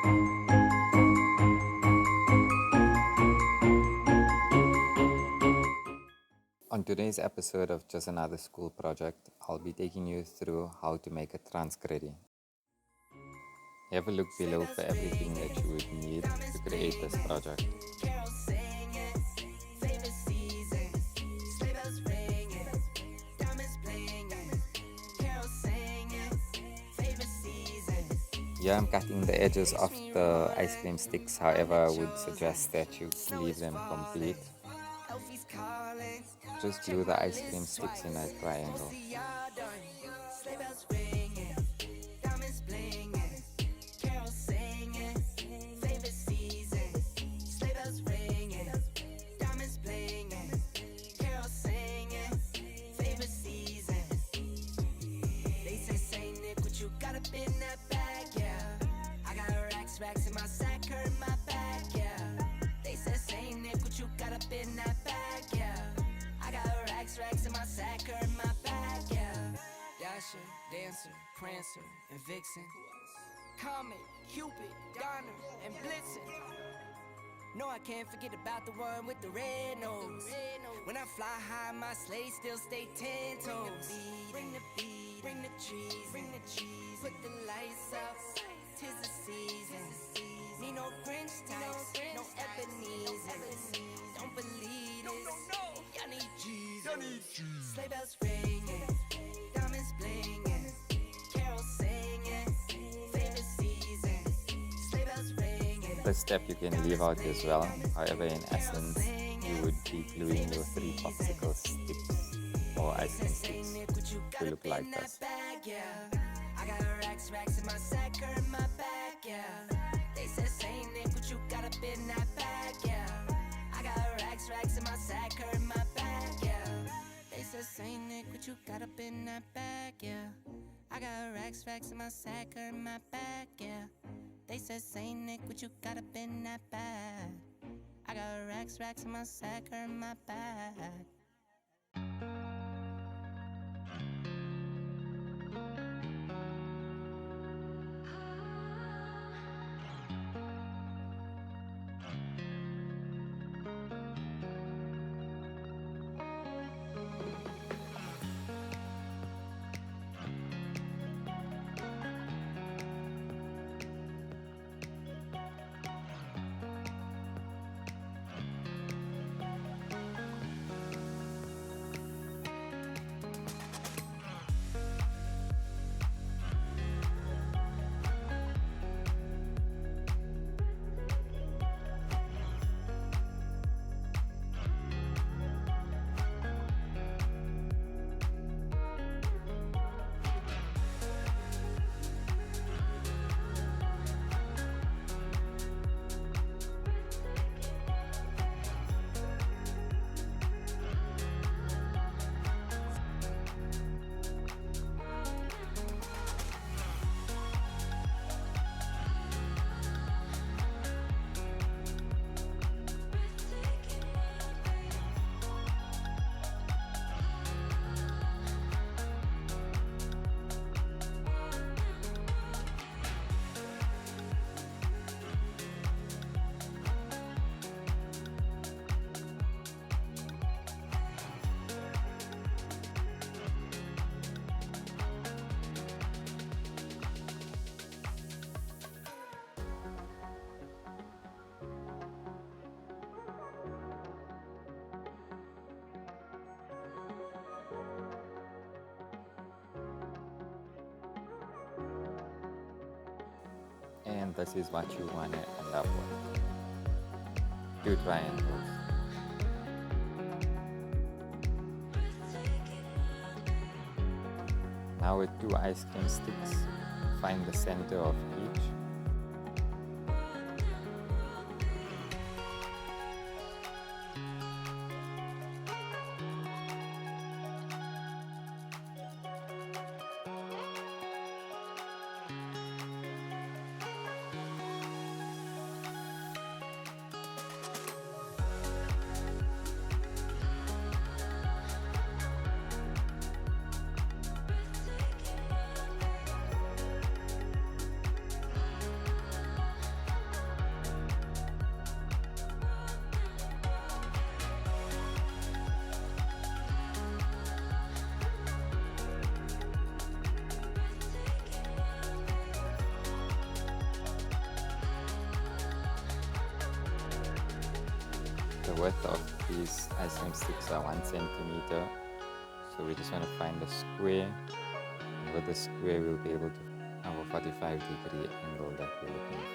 On today's episode of Just Another School Project, I'll be taking you through how to make a Tensegrity. Have a look below for everything that you would need to create this project. Here I'm cutting the edges of the ice cream sticks, however I would suggest that you leave them complete. Just glue the ice cream sticks in a triangle. Racks in my sack, hurt my back, yeah. They said, say Nick, what you got up in that bag, yeah. I got racks in my sack, hurt my back, yeah. Dasher, Dancer, Prancer, and Vixen. Comet, Cupid, Donner, and Blitzen. No, I can't forget about the one with the red nose. When I fly high, my sleigh still stay 10 toes. Bring the beat, bring the cheese, put the lights up. 'Tis the season. Need no Grinch types, no Ebenezer. Don't believe this. Y'all need Jesus. Sleigh bells ringing, diamonds blinging, carols singing, favorite season. Sleigh bells ringing. This step you can leave out as well. However, in essence, you would be gluing your 3 popsicle sticks or ice cream sticks to look like this. I got racks in my sack, hurt my back, yeah. They said, say Nick, what you got up in that bag, yeah. I got racks in my sack, hurt my back, yeah. They said, say Nick, what you got up in that bag, yeah. I got racks in my sack, hurt my back, yeah. They said, say Nick, what you got up in that bag. I got racks in my sack, hurt my back. And this is what you want to end up with. 2 triangles. Now with 2 ice cream sticks, find the center of each. The width of these ice cream sticks are 1 centimeter. So we just want to find a square. And with the square, we'll be able to have a 45-degree angle that we're looking for.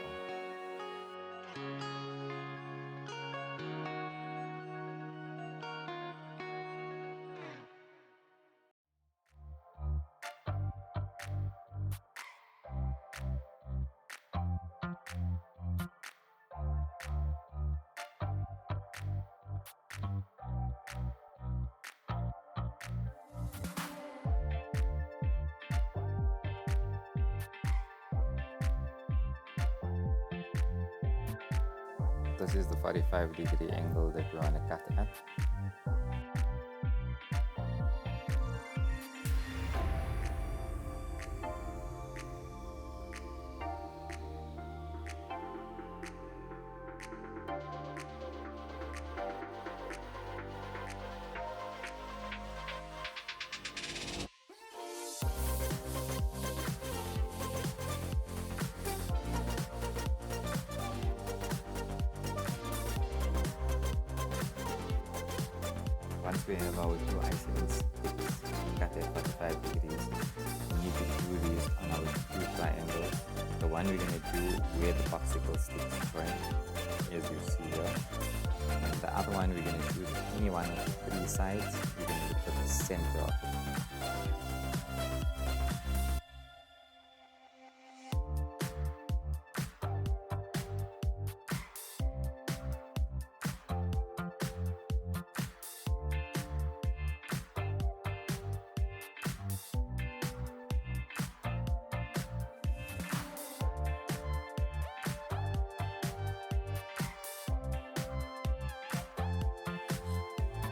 This is the 45-degree angle that we want to cut at. Once we have our two ice cream sticks cut at 45 degrees, we need to do these on our two triangles. The one we're going to do where the popsicle sticks join, as you see here. And the other one we're going to choose any one of the three sides. We're going to look at the center of it.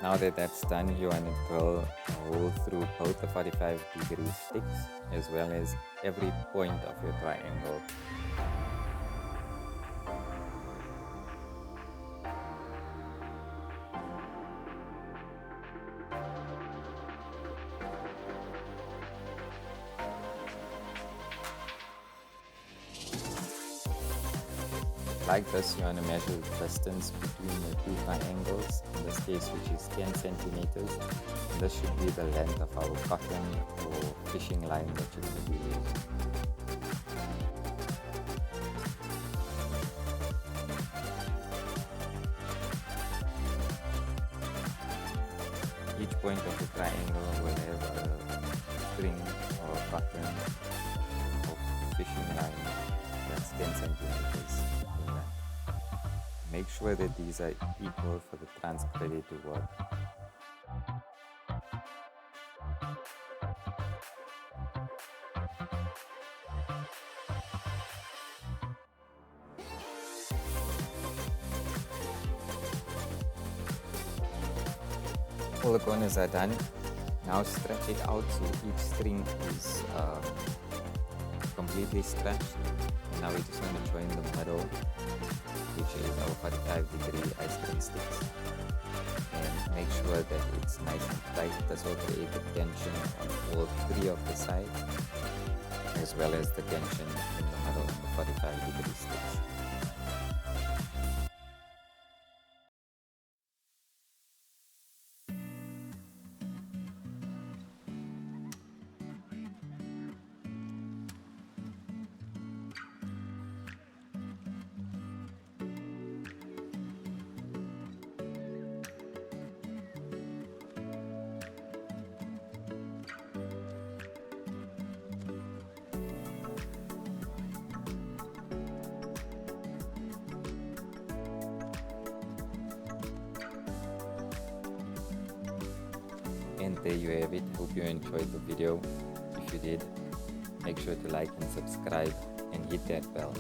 Now that that's done, you want to drill a hole through both the 45-degree sticks as well as every point of your triangle. Like this, you want to measure the distance between your two triangles, in this case which is 10 centimeters. And this should be the length of our cotton or fishing line that you're going to be using. Each point of the triangle will have a string or cotton or fishing line that's 10 centimeters. Make sure that these are equal for the Tensegrity to work. All the corners are done. Now stretch it out so each string is completely stretched. And now we just want to join the middle, which is our 45-degree ice cream sticks, and make sure that it's nice and tight. This will create the tension on all three of the sides, as well as the tension in the middle of the 45-degree sticks. And there you have it. Hope you enjoyed the video. If you did, make sure to like and subscribe and hit that bell.